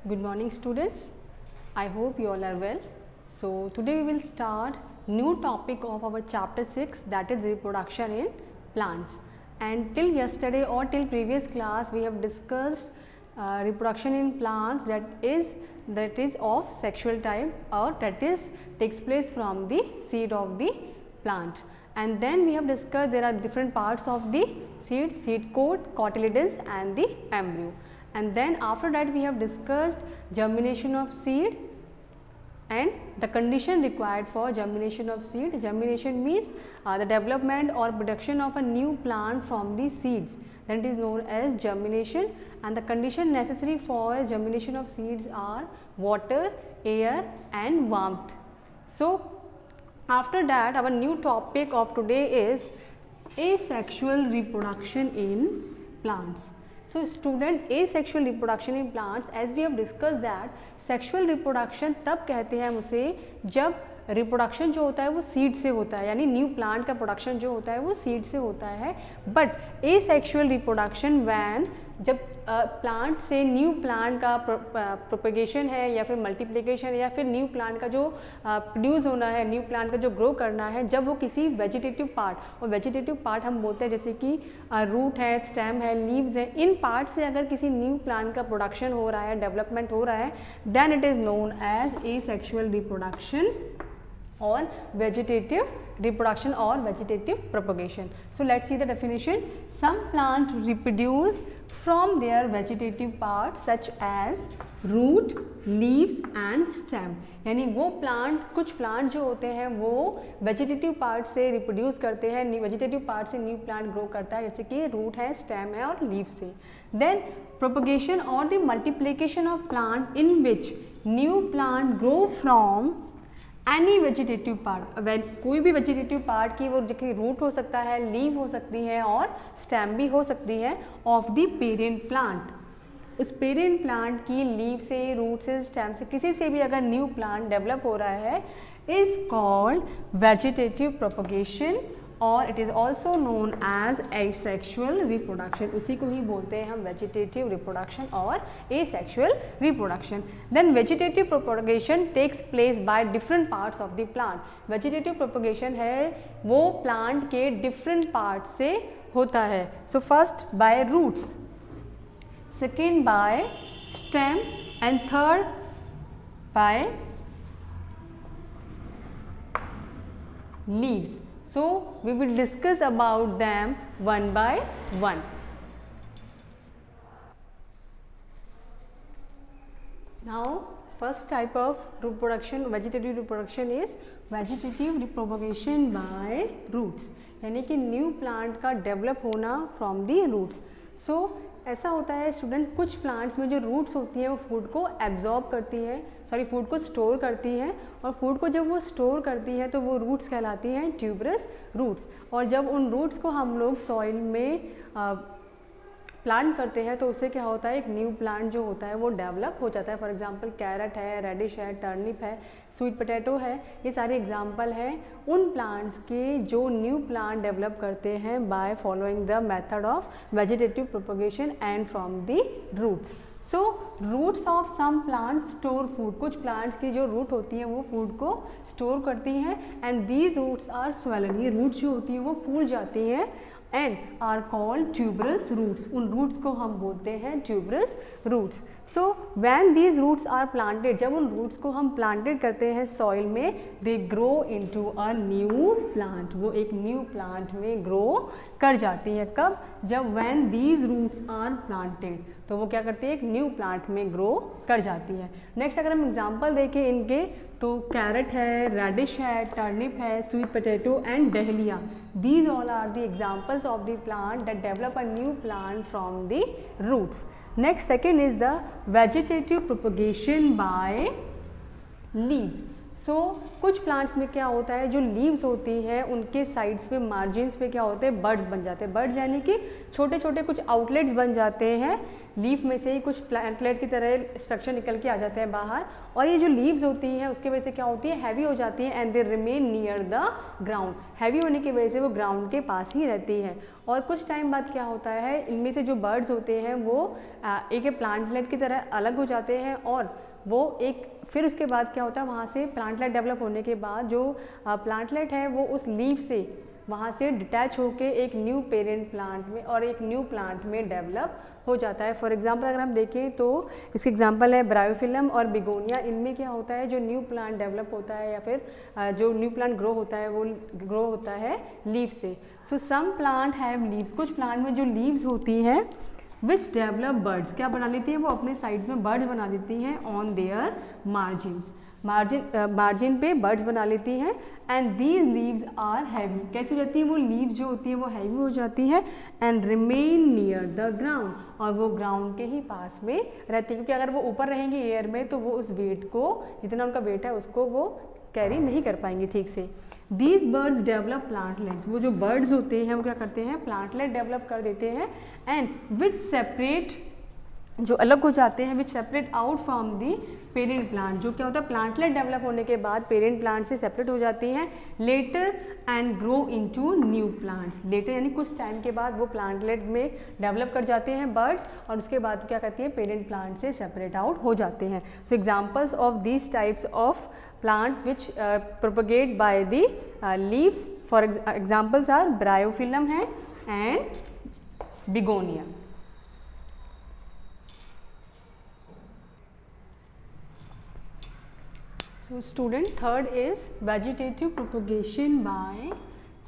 Good morning students. I hope you all are well. So today we will start new topic of our chapter 6, that is reproduction in plants. And till yesterday or till previous class we have discussed reproduction in plants that is of sexual type, or that is takes place from the seed of the plant. And then we have discussed there are different parts of the seed coat, cotyledons and the embryo. And then after that we have discussed germination of seed and the condition required for germination of seed. Germination means the development or production of a new plant from the seeds, that is known as germination, and the condition necessary for germination of seeds are water, air and warmth. So after that our new topic of today is asexual reproduction in plants. So student, asexual reproduction in plants, as we have discussed that sexual reproduction तब कहते हैं हम उसे जब reproduction जो होता है वो सीड से होता है, यानी न्यू प्लांट का प्रोडक्शन जो होता है वो सीड से होता है. बट एसेक्सुअल रिप्रोडक्शन व्हेन जब प्लांट से न्यू प्लांट का प्रोपेगेशन है या फिर मल्टीप्लिकेशन या फिर न्यू प्लांट का जो प्रोड्यूस होना है, न्यू प्लांट का जो ग्रो करना है, जब वो किसी वेजिटेटिव पार्ट, और वेजिटेटिव पार्ट हम बोलते हैं जैसे कि रूट है, स्टेम है, लीव्स है, इन पार्ट से अगर किसी न्यू प्लांट का प्रोडक्शन हो रहा है, डेवलपमेंट हो रहा है, then it is known as asexual reproduction or vegetative reproduction or vegetative propagation. So let's see the definition. Some plants reproduce from their vegetative parts such as root, leaves and stem. यानी वो plant, कुछ plant जो होते हैं वो vegetative part से reproduce करते हैं, वेजिटेटिव पार्ट से न्यू प्लांट ग्रो करता है, जैसे कि रूट है, स्टेम है और लीव से. देन प्रोपगेशन और the multiplication of plant in which new plant grow from any vegetative part. कोई भी वेजिटेटिव पार्ट की वो जैसे रूट हो सकता है, लीव हो सकती है और स्टेम भी हो सकती है ऑफ द पेरेंट प्लांट. उस पेरेंट प्लांट की लीव से, रूट से, स्टेम से, किसी से भी अगर न्यू प्लांट डेवलप हो रहा है इज कॉल्ड वेजिटेटिव प्रोपगेशन और it is also known as asexual reproduction. उसी को ही बोलते हैं हम वेजिटेटिव रिप्रोडक्शन और asexual reproduction. Then vegetative propagation takes place by different parts of the plant. Vegetative propagation है वो प्लांट के डिफरेंट पार्ट से होता है. So first by roots, second by stem and third by leaves. So we will discuss about them one by one. Now first type of reproduction, vegetative reproduction, is vegetative propagation by roots, यानी कि new plant का develop होना from the roots. सो ऐसा होता है student, कुछ plants में जो रूट्स होती हैं वो फूड को एब्जॉर्ब करती हैं, फूड को स्टोर करती हैं, और फूड को जब वो स्टोर करती हैं तो वो रूट्स कहलाती हैं ट्यूबरस रूट्स. और जब उन रूट्स को हम लोग सॉइल में प्लांट करते हैं तो उससे क्या होता है, एक न्यू प्लांट जो होता है वो डेवलप हो जाता है. फॉर एग्जांपल कैरेट है, रेडिश है, टर्निप है, स्वीट पोटैटो है, ये सारे एग्जांपल हैं उन प्लांट्स के जो न्यू प्लांट डेवलप करते हैं by following the method of vegetative propagation and from the roots. So roots of some plants store food. कुछ प्लांट्स की जो रूट होती हैं वो फूड को स्टोर करती हैं and these roots are swollen. ये रूट्स जो होती हैं वो फूल जाती हैं and are called tuberous roots. उन रूट्स को हम बोलते हैं tuberous roots. So when these roots are planted, जब उन रूट्स को हम प्लांटेड करते हैं सॉइल में, they grow into a new plant. वो एक न्यू प्लांट में ग्रो कर जाती है. कब? जब when these roots are planted, तो वो क्या करती है, एक न्यू प्लांट में ग्रो कर जाती है. नेक्स्ट अगर हम एग्जांपल देखें इनके, तो कैरेट है, रेडिश है, टर्निप है, sweet potato and dahlia. These all are the examples of the plant that develop a new plant from the roots. Next, second is the vegetative propagation by leaves. So कुछ plants में क्या होता है, जो leaves होती हैं उनके sides पे, मार्जिन्स पे क्या होते हैं, बर्ड्स बन जाते हैं. बर्ड्स यानी कि छोटे छोटे कुछ आउटलेट्स बन जाते हैं लीफ में से ही कुछ प्लांटलेट की तरह स्ट्रक्चर निकल के आ जाते हैं बाहर, और ये जो लीव्स होती हैं उसकी वजह से क्या होती है, हैवी हो जाती है and they remain near the ground. Heavy होने की वजह से वो ग्राउंड के पास ही रहती है। और कुछ टाइम बाद क्या होता है, इनमें से जो बर्ड्स होते हैं वो एक प्लांटलेट की तरह अलग हो जाते हैं, और वो एक फिर उसके बाद क्या होता है, वहाँ से प्लांटलेट डेवलप होने के बाद जो प्लांटलेट है वो उस लीफ से वहाँ से डिटैच होके एक न्यू पेरेंट प्लांट में और एक न्यू प्लांट में डेवलप हो जाता है। फॉर एग्जांपल अगर हम देखें तो इसके एग्जांपल है ब्रायोफिलम और बिगोनिया। इनमें क्या होता है, जो न्यू प्लांट डेवलप होता है या फिर जो न्यू प्लांट ग्रो होता है वो ग्रो होता है लीफ से। सो सम प्लांट हैव लीव्स, कुछ प्लांट में जो लीव्स होती हैं विच डेवलप बर्ड्स, क्या बना लेती हैं वो अपने साइड्स में बर्ड्स बना देती हैं ऑन देयर मार्जिन्स, मार्जिन पे बर्ड्स बना लेती हैं। And these leaves are heavy, कैसी हो जाती है वो लीव्स जो होती है वो हैवी हो जाती है and remain near the ground, और वो ग्राउंड के ही पास में रहती है, क्योंकि अगर वो ऊपर रहेंगे एयर में तो वो उस वेट को, जितना उनका वेट है उसको वो कैरी नहीं कर पाएंगे ठीक से। दीज बर्ड्स डेवलप प्लांटलेट्स, वो जो बर्ड्स होते हैं वो क्या करते हैं, प्लांटलेट डेवलप कर देते हैं एंड विच सेपरेट, जो अलग हो जाते हैं, विच separate out from the parent plant, जो क्या होता है प्लांटलेट डेवलप होने के बाद पेरेंट प्लांट से सेपरेट हो जाती हैं later and grow into new plants. Later यानी कुछ टाइम के बाद वो प्लांटलेट में डेवलप कर जाते हैं बर्ड्स, और उसके बाद क्या करती है पेरेंट प्लांट से सेपरेट आउट हो जाते हैं। सो examples of these types of plant which propagate by the leaves, for examples are bryophyllum है and begonia। So student, third is vegetative propagation by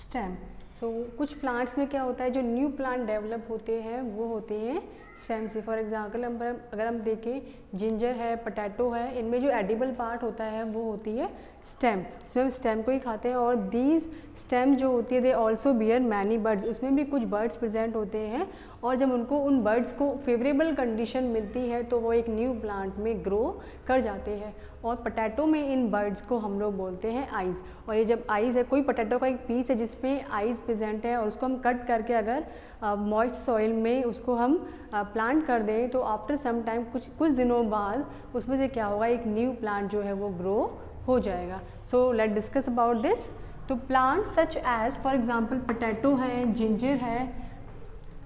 stem। So कुछ प्लांट्स में क्या होता है, जो न्यू प्लांट डेवलप होते हैं वो होते हैं स्टेम से। फॉर एग्जाम्पल अगर हम देखें जिंजर है, पोटैटो है, इनमें जो एडिबल पार्ट होता है वो होती है स्टेम, उसमें हम स्टेम को ही खाते हैं। और दीज स्टेम जो होती है they also bear many buds, उसमें भी कुछ बर्ड्स प्रेजेंट होते हैं, और जब उनको उन बर्ड्स को फेवरेबल कंडीशन मिलती है तो वो एक न्यू प्लांट में ग्रो कर जाते हैं। और पोटैटो में इन बर्ड्स को हम लोग बोलते हैं आइज़। और ये जब आइज़ है, कोई पोटैटो का एक पीस है जिसमें आइज़ प्रेजेंट है, और उसको हम कट करके अगर मॉइस्ट सॉइल में उसको हम प्लांट कर दें तो आफ्टर सम टाइम कुछ दिनों बाद उसमें से क्या होगा, एक न्यू प्लांट जो है वो ग्रो हो जाएगा। So let discuss about this. तो plant such as for example potato है, जिंजर है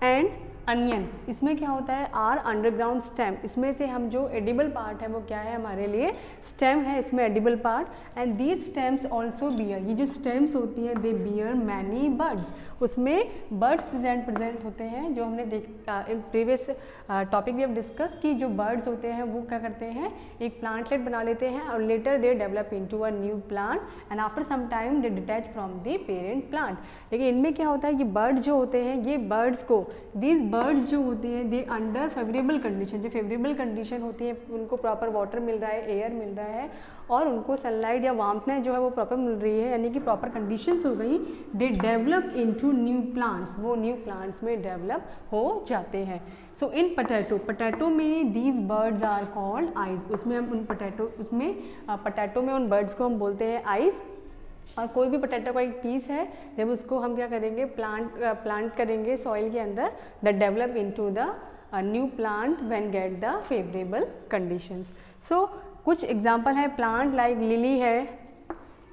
एंड अनियन, इसमें क्या होता है आर अंडरग्राउंड स्टेम, इसमें से हम जो एडिबल पार्ट है वो क्या है हमारे लिए स्टेम है, इसमें edible part. And these stems also bear, ये जो स्टेम्स होती हैं दे बियर मैनी बर्ड्स, उसमें बर्ड्स प्रेजेंट होते हैं, जो हमने प्रीवियस टॉपिक भी अब डिस्कस कि जो बर्ड्स होते हैं वो क्या करते हैं एक प्लांटलेट बना लेते हैं और later they develop into a new plant and after some time they detach from the parent plant. लेकिन इनमें क्या होता है, ये बर्ड जो होते हैं, ये बर्ड्स को दीज बर्ड्स जो होती हैं दे अंडर फेवरेबल कंडीशन, जो फेवरेबल कंडीशन होती है उनको प्रॉपर वाटर मिल रहा है, एयर मिल रहा है, और उनको सनलाइट या वार्मनेस जो है वो प्रॉपर मिल रही है, यानी कि प्रॉपर कंडीशंस हो गई, they develop into new plants, वो न्यू प्लांट्स में डेवलप हो जाते हैं। सो इन पोटैटो में these buds are called eyes, उसमें हम उन पोटैटो में उन बर्ड्स को हम बोलते हैं आइज। और कोई भी पोटैटो का एक पीस है, जब उसको हम क्या करेंगे प्लांट करेंगे सॉइल के अंदर, that develop into the new plant when get the favourable conditions. So कुछ एग्जांपल है प्लांट लाइक लिली है,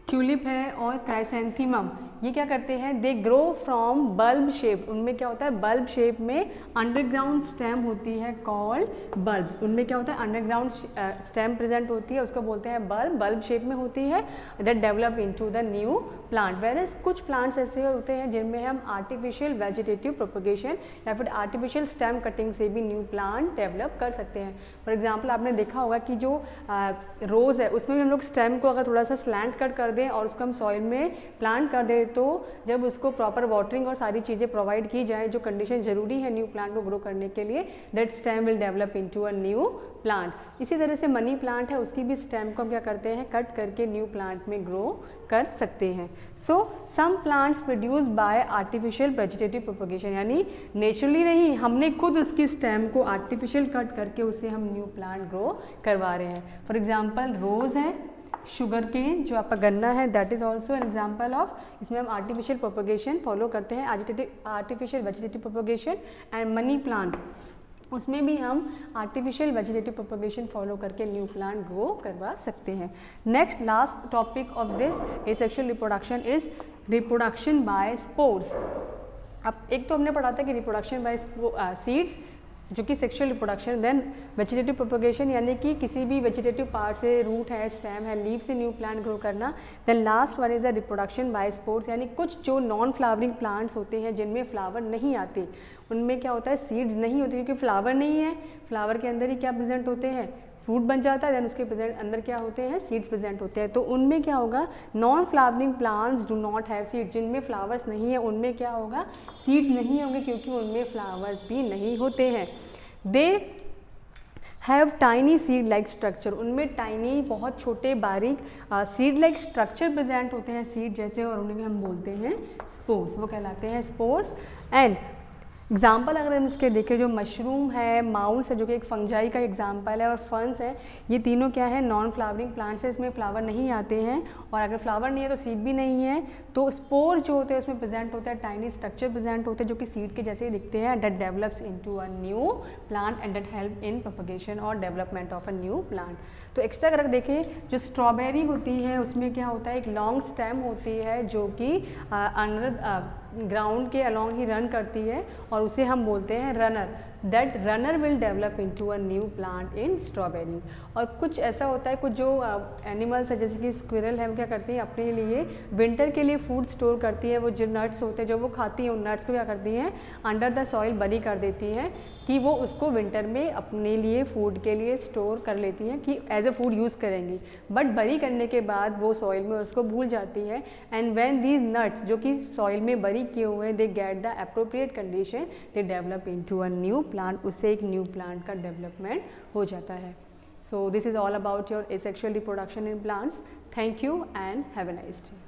ट्यूलिप है और क्राइसैंथेमम, ये क्या करते हैं they grow from bulb shape, उनमें क्या होता है बल्ब शेप में अंडरग्राउंड स्टेम होती है कॉल्ड बल्ब्स, उनमें क्या होता है अंडरग्राउंड स्टेम प्रेजेंट होती है, उसको बोलते हैं बल्ब शेप में होती है, that develop into the new plant. Whereas कुछ प्लांट्स ऐसे होते हैं जिनमें हम आर्टिफिशियल वेजिटेटिव प्रोपगेशन या फिर आर्टिफिशियल स्टेम कटिंग से भी न्यू प्लांट डेवलप कर सकते हैं। फॉर एग्जाम्पल आपने देखा होगा कि जो रोज़ है उसमें भी हम लोग स्टेम को अगर थोड़ा सा स्लैंट कट कर दें और उसको हम सॉइल में प्लांट कर दें, तो जब उसको प्रॉपर वाटरिंग और सारी चीज़ें प्रोवाइड की जाए जो कंडीशन जरूरी है न्यू प्लांट को ग्रो करने के लिए, that stem will develop into a new plant. इसी तरह से मनी प्लांट है, उसकी भी स्टेम को हम क्या करते हैं कट करके न्यू प्लांट में ग्रो कर सकते हैं। So some plants produce by artificial vegetative propagation, यानी नेचुरली नहीं, हमने खुद उसकी स्टेम को आर्टिफिशियल कट करके उससे हम न्यू प्लांट ग्रो करवा रहे हैं। फॉर एग्जाम्पल रोज़ है, शुगर केन जो आपका गन्ना है, that is also an example of, इसमें हम आर्टिफिशियल प्रोपगेशन फॉलो करते हैं, artificial vegetative propagation. And money plant, उसमें भी हम आर्टिफिशियल वेजिटेटिव प्रोपगेशन फॉलो करके न्यू प्लांट ग्रो करवा सकते हैं। Next last topic of this asexual reproduction is reproduction by spores. अब एक तो हमने पढ़ा था कि रिप्रोडक्शन बाय सीड्स जो कि sexual reproduction, then vegetative propagation यानी कि किसी भी वेजिटेटिव पार्ट से, रूट है, स्टेम है, लीव से न्यू प्लांट ग्रो करना। Then last one is the reproduction by spores यानी कुछ जो नॉन फ्लावरिंग प्लांट्स होते हैं जिनमें फ्लावर नहीं आते, उनमें क्या होता है सीड्स नहीं होती क्योंकि फ्लावर नहीं है, फ्लावर के अंदर ही क्या प्रेजेंट होते हैं, फ्रूट बन जाता है, देन उसके प्रेजेंट अंदर क्या होते हैं, सीड्स प्रेजेंट होते हैं। तो उनमें क्या होगा, non flowering plants do not have seeds, जिनमें फ्लावर्स नहीं है उनमें क्या होगा, सीड्स नहीं होंगे क्योंकि उनमें फ्लावर्स भी नहीं होते हैं। They have tiny seed like structure, उनमें टाइनी बहुत छोटे बारीक सीड लाइक स्ट्रक्चर प्रेजेंट होते हैं, सीड जैसे, और उन्हें हम बोलते हैं स्पोर्स, वो कहलाते हैं स्पोर्स। एंड एग्जाम्पल अगर हम इसके देखें, जो मशरूम है, माउस है जो कि एक फंजाई का एग्जाम्पल है, और फंस है, ये तीनों क्या है, नॉन फ्लावरिंग प्लांट्स है, इसमें फ्लावर नहीं आते हैं, और अगर फ्लावर नहीं है तो सीड भी नहीं है। तो स्पोर जो होते हैं उसमें प्रेजेंट होता है टाइनी स्ट्रक्चर प्रेजेंट होते हैं जो कि सीड के जैसे ही दिखते हैं, that develops into a new plant and that help in propagation और development of a new plant. तो एक्स्ट्रा अगर देखें, जो स्ट्रॉबेरी होती है उसमें क्या होता है, एक लॉन्ग स्टेम होती है जो कि अंडर ग्राउंड के अलॉन्ग ही रन करती है, और उसे हम बोलते हैं runner. That runner will develop into a new plant in strawberry. और कुछ ऐसा होता है, कुछ जो एनिमल्स है जैसे कि स्क्विरल है, वो क्या करती हैं, अपने लिए विंटर के लिए फूड स्टोर करती है। वो जो नट्स होते हैं जो वो खाती हैं, उन नट्स को क्या करती हैं, अंडर द सॉइल बरी कर देती हैं कि वो उसको विंटर में अपने लिए फूड के लिए स्टोर कर लेती हैं कि एज ए फूड यूज़ करेंगी। बट बरी करने के बाद वो सॉइल में उसको भूल जाती है, एंड व्हेन दीज नट्स जो कि सॉइल में बरी किए हुए हैं, they get the appropriate condition, they develop into a new plant, उससे एक न्यू प्लांट का डेवलपमेंट हो जाता है। So this is all about your asexual reproduction in plants. Thank you and have a nice day.